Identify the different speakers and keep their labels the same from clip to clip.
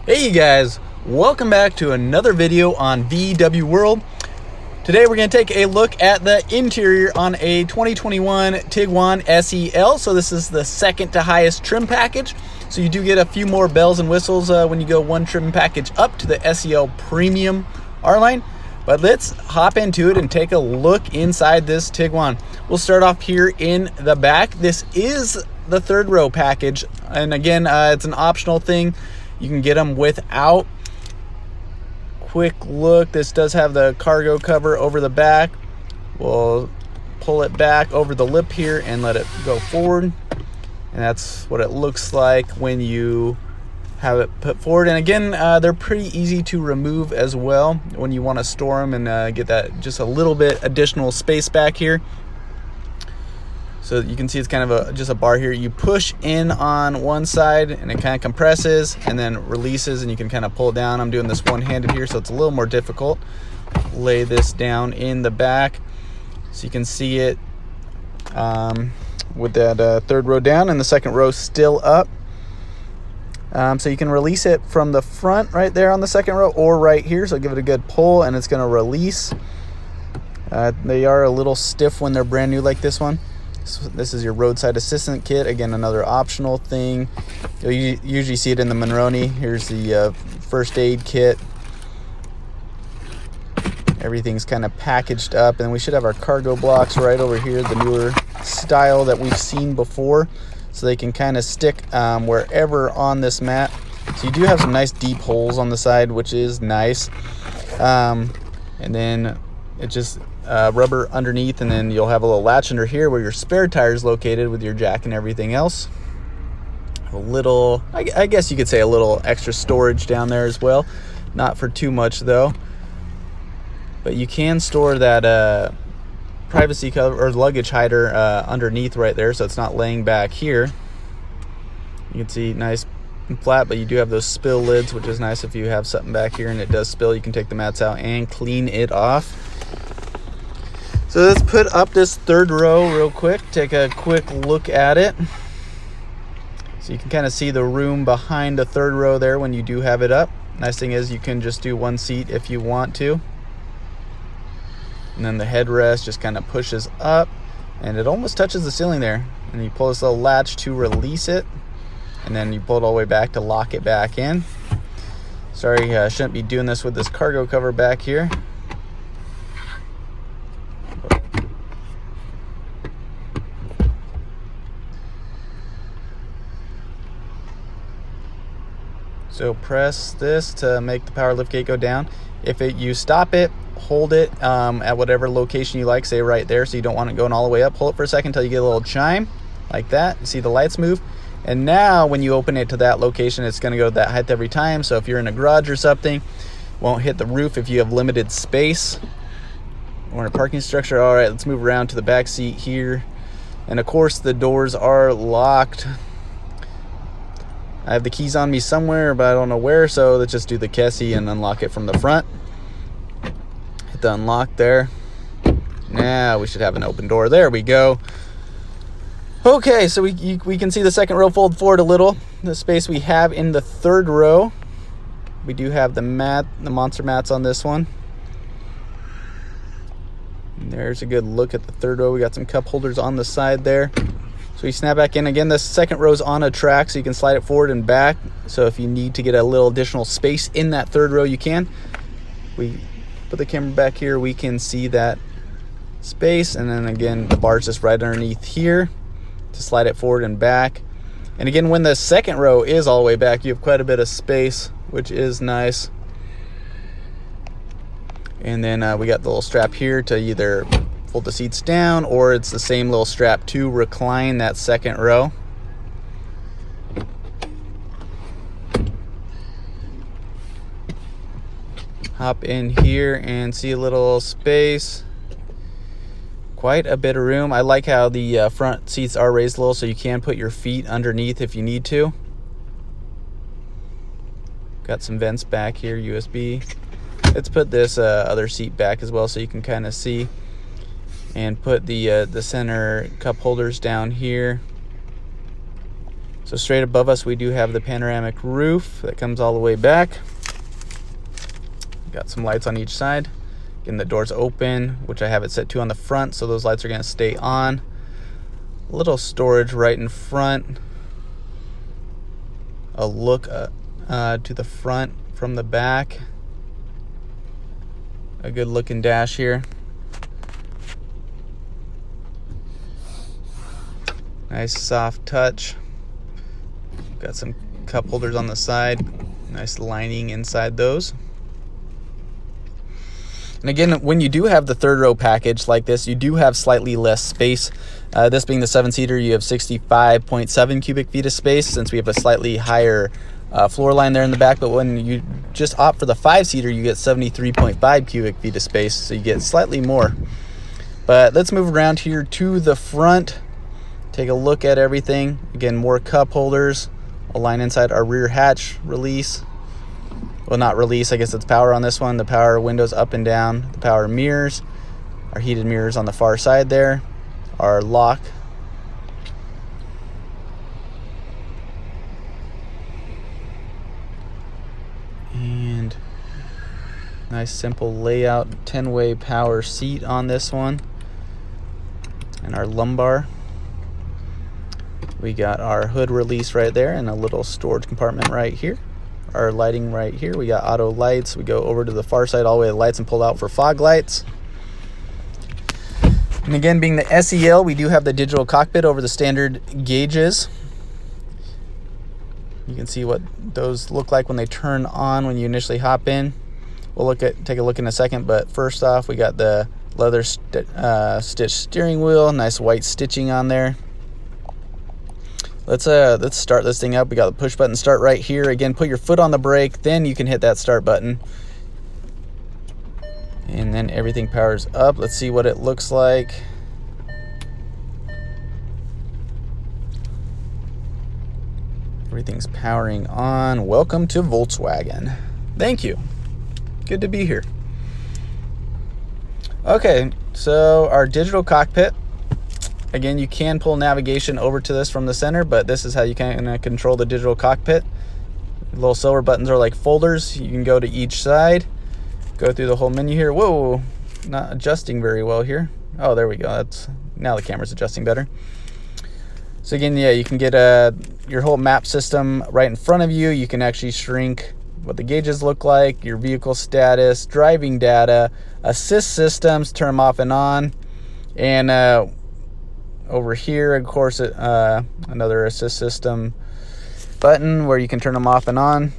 Speaker 1: Hey guys, welcome back to another video on VW World. Today we're going to take a look at the interior on a 2021 Tiguan SEL. So this is the second to highest trim package. So you do get a few more bells and whistles when you go one trim package up to the SEL Premium R-Line. But let's hop into it and take a look inside this Tiguan. We'll start off here in the back. This is the third row package. And again, it's an optional thing. You can get them without. Quick look, this does have the cargo cover over the back. We'll pull it back over the lip here and let it go forward. And that's what it looks like when you have it put forward. And again, they're pretty easy to remove as well when you want to store them and get that just a little bit additional space back here. So you can see it's kind of just a bar here. You push in on one side and it kind of compresses and then releases, and you can kind of pull it down. I'm doing this one-handed here, so it's a little more difficult. Lay this down in the back so you can see it with that third row down and the second row still up. So you can release it from the front right there on the second row or right here. So give it a good pull and it's going to release. They are a little stiff when they're brand new like this one. So this is your Roadside Assistant Kit. Again, another optional thing. You'll usually see it in the Monroney. Here's the first aid kit. Everything's kind of packaged up, and we should have our cargo blocks right over here, the newer style that we've seen before, so they can kind of stick wherever on this mat. So you do have some nice deep holes on the side, which is nice. And then it just rubber underneath, and then you'll have a little latch under here where your spare tire is located with your jack and everything else. A little, I guess you could say a little extra storage down there as well. Not for too much though. But you can store that privacy cover or luggage hider underneath right there, so it's not laying back here. You can see nice and flat, but you do have those spill lids, which is nice. If you have something back here and it does spill, you can take the mats out and clean it off. So let's put up this third row real quick, take a quick look at it. So you can kind of see the room behind the third row there when you do have it up. Nice thing is you can just do one seat if you want to. And then the headrest just kind of pushes up and it almost touches the ceiling there. And you pull this little latch to release it. And then you pull it all the way back to lock it back in. Sorry, I shouldn't be doing this with this cargo cover back here. So press this to make the power lift gate go down. If you stop it, hold it at whatever location you like, say right there, so you don't want it going all the way up. Hold it for a second until you get a little chime, like that. You see the lights move. And now when you open it to that location, it's gonna go to that height every time. So if you're in a garage or something, won't hit the roof if you have limited space. Or in a parking structure. All right, let's move around to the back seat here. And of course the doors are locked. I have the keys on me somewhere, but I don't know where, so let's just do the Kessie and unlock it from the front. Hit the unlock there. Now we should have an open door. There we go. Okay, so we can see the second row fold forward a little. The space we have in the third row. We do have the monster mats on this one. And there's a good look at the third row. We got some cup holders on the side there. So you snap back in. Again, the second row is on a track, so you can slide it forward and back. So if you need to get a little additional space in that third row, you can. We put the camera back here, we can see that space. And then again, the bar's just right underneath here to slide it forward and back. And again, when the second row is all the way back, you have quite a bit of space, which is nice. And then we got the little strap here to either fold the seats down, or it's the same little strap to recline that second row. Hop in here and see a little space. Quite a bit of room. I like how the front seats are raised a little, so you can put your feet underneath if you need to. Got some vents back here, USB. Let's put this other seat back as well so you can kind of see. And put the center cup holders down here. So straight above us, we do have the panoramic roof that comes all the way back. Got some lights on each side. Again, the door's open, which I have it set to on the front, so those lights are going to stay on. A little storage right in front. A look to the front from the back. A good looking dash here. Nice soft touch. Got some cup holders on the side. Nice lining inside those. And again, when you do have the third row package like this, you do have slightly less space. This being the 7-seater, you have 65.7 cubic feet of space since we have a slightly higher floor line there in the back. But when you just opt for the 5-seater, you get 73.5 cubic feet of space, so you get slightly more. But let's move around here to the front. Take a look at everything. Again, more cup holders. A line inside our rear hatch release. Well, not release, I guess it's power on this one. The power windows up and down. The power mirrors. Our heated mirrors on the far side there. Our lock. And nice simple layout. 10-way power seat on this one. And our lumbar. We got our hood release right there and a little storage compartment right here. Our lighting right here. We got auto lights. We go over to the far side all the way to the lights and pull out for fog lights. And again, being the SEL, we do have the digital cockpit over the standard gauges. You can see what those look like when they turn on when you initially hop in. We'll take a look in a second, but first off, we got the leather stitched steering wheel. Nice white stitching on there. Let's start this thing up. We got the push button start right here. Again, put your foot on the brake, then you can hit that start button. And then everything powers up. Let's see what it looks like. Everything's powering on. Welcome to Volkswagen. Thank you. Good to be here. Okay, so our digital cockpit. Again, you can pull navigation over to this from the center, but this is how you can control the digital cockpit. The little silver buttons are like folders. You can go to each side, go through the whole menu here. Whoa, not adjusting very well here. Oh, there we go. Now the camera's adjusting better. So again, yeah, you can get your whole map system right in front of you. You can actually shrink what the gauges look like, your vehicle status, driving data, assist systems, turn them off and on, and over here, of course, another assist system button where you can turn them off and on.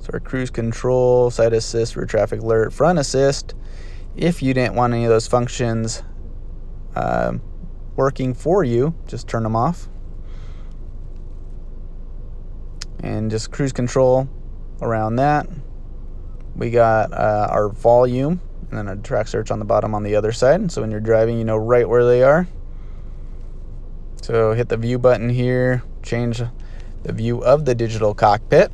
Speaker 1: So our cruise control, side assist, rear traffic alert, front assist. If you didn't want any of those functions working for you, just turn them off. And just cruise control around that. We got our volume. And then a track search on the bottom on the other side. So when you're driving, you know right where they are. So hit the view button here. Change the view of the digital cockpit.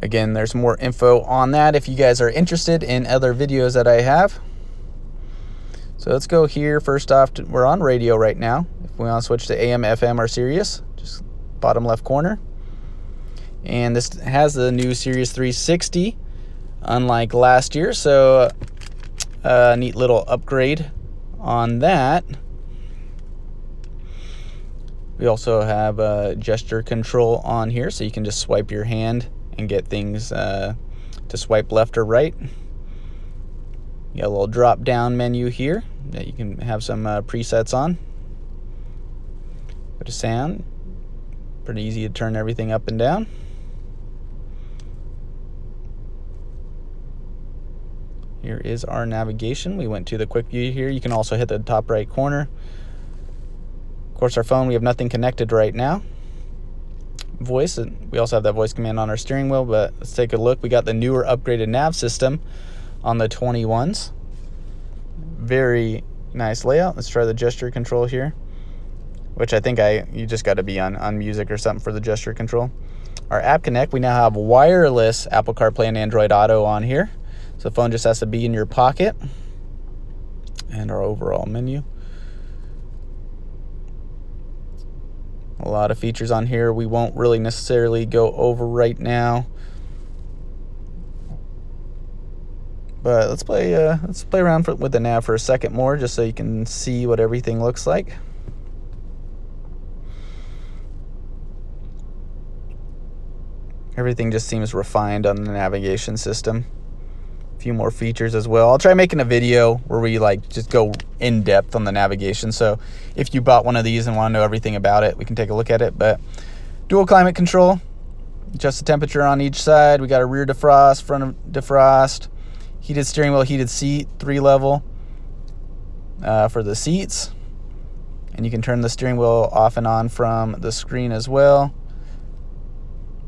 Speaker 1: Again, there's more info on that if you guys are interested in other videos that I have. So let's go here. First off, we're on radio right now. If we want to switch to AM, FM, or Sirius, just bottom left corner. And this has the new Sirius 360. Unlike last year, so a neat little upgrade on that. We also have gesture control on here, so you can just swipe your hand and get things to swipe left or right. You got a little drop down menu here that you can have some presets on. Go to sound. Pretty easy to turn everything up and down. Here is our navigation. We went to the quick view here. You can also hit the top right corner. Of course, our phone, we have nothing connected right now. Voice, and we also have that voice command on our steering wheel, but let's take a look. We got the newer upgraded nav system on the 21s. Very nice layout. Let's try the gesture control here, which I think you just got to be on music or something for the gesture control. Our App Connect, we now have wireless Apple CarPlay and Android Auto on here. So the phone just has to be in your pocket. And our overall menu. A lot of features on here we won't really necessarily go over right now. But let's play around with the nav for a second more, just so you can see what everything looks like. Everything just seems refined on the navigation system. A few more features as well. I'll try making a video where we like just go in depth on the navigation. So if you bought one of these and want to know everything about it, we can take a look at it. But dual climate control, adjust the temperature on each side. We got a rear defrost, front defrost. Heated steering wheel, heated seat, 3-level for the seats. And you can turn the steering wheel off and on from the screen as well.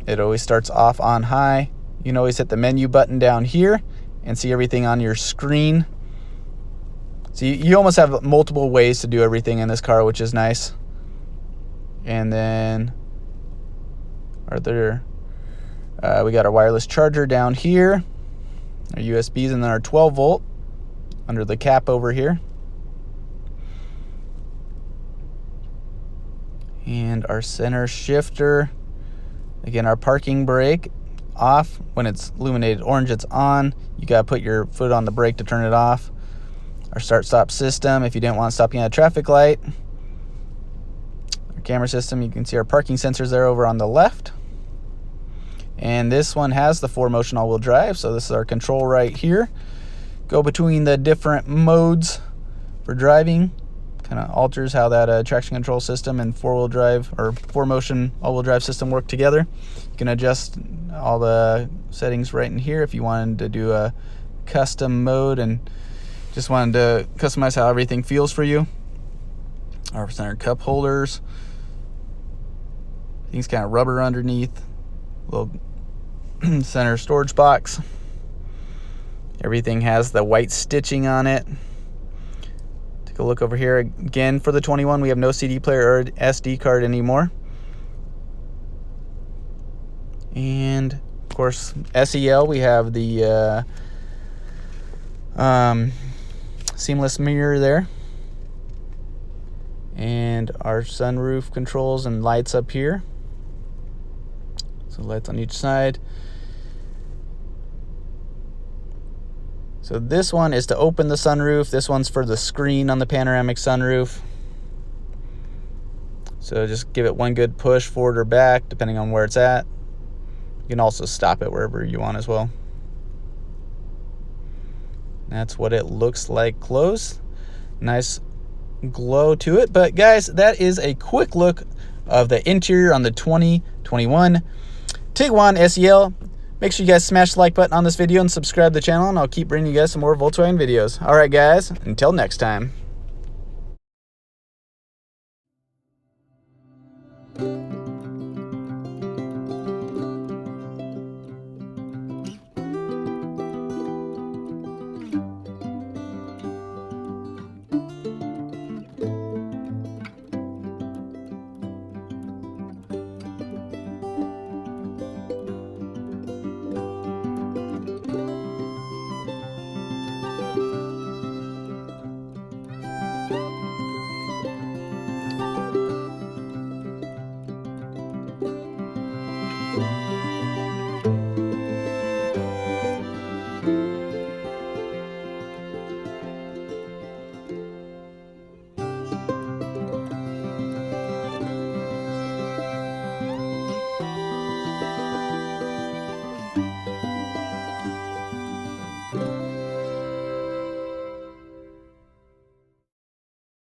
Speaker 1: It always starts off on high. You can always hit the menu button down here and see everything on your screen. So you almost have multiple ways to do everything in this car, which is nice. And then we got our wireless charger down here. Our USBs, and then our 12-volt under the cap over here. And our center shifter. Again, our parking brake off. When it's illuminated orange, it's on. You got to put your foot on the brake to turn it off. Our start-stop system, if you didn't want to stop at a traffic light. Our camera system, you can see our parking sensors there over on the left. And this one has the 4-motion all-wheel drive, so this is our control right here. Go between the different modes for driving. Kind of alters how that traction control system and 4-wheel drive or 4-motion all-wheel drive system work together. You can adjust all the settings right in here if you wanted to do a custom mode and just wanted to customize how everything feels for you. Our center cup holders. Things kind of rubber underneath. Little center storage box. Everything has the white stitching on it. Take a look over here. Again, for the 21, we have no CD player or SD card anymore. And of course, SEL, we have the seamless mirror there. And our sunroof controls and lights up here. So lights on each side. So this one is to open the sunroof. This one's for the screen on the panoramic sunroof. So just give it one good push forward or back, depending on where it's at. You can also stop it wherever you want as well. That's what it looks like closed. Nice glow to it. But guys, that is a quick look of the interior on the 2021 Tiguan SEL. Make sure you guys smash the like button on this video and subscribe to the channel, and I'll keep bringing you guys some more Volkswagen videos. All right, guys, until next time.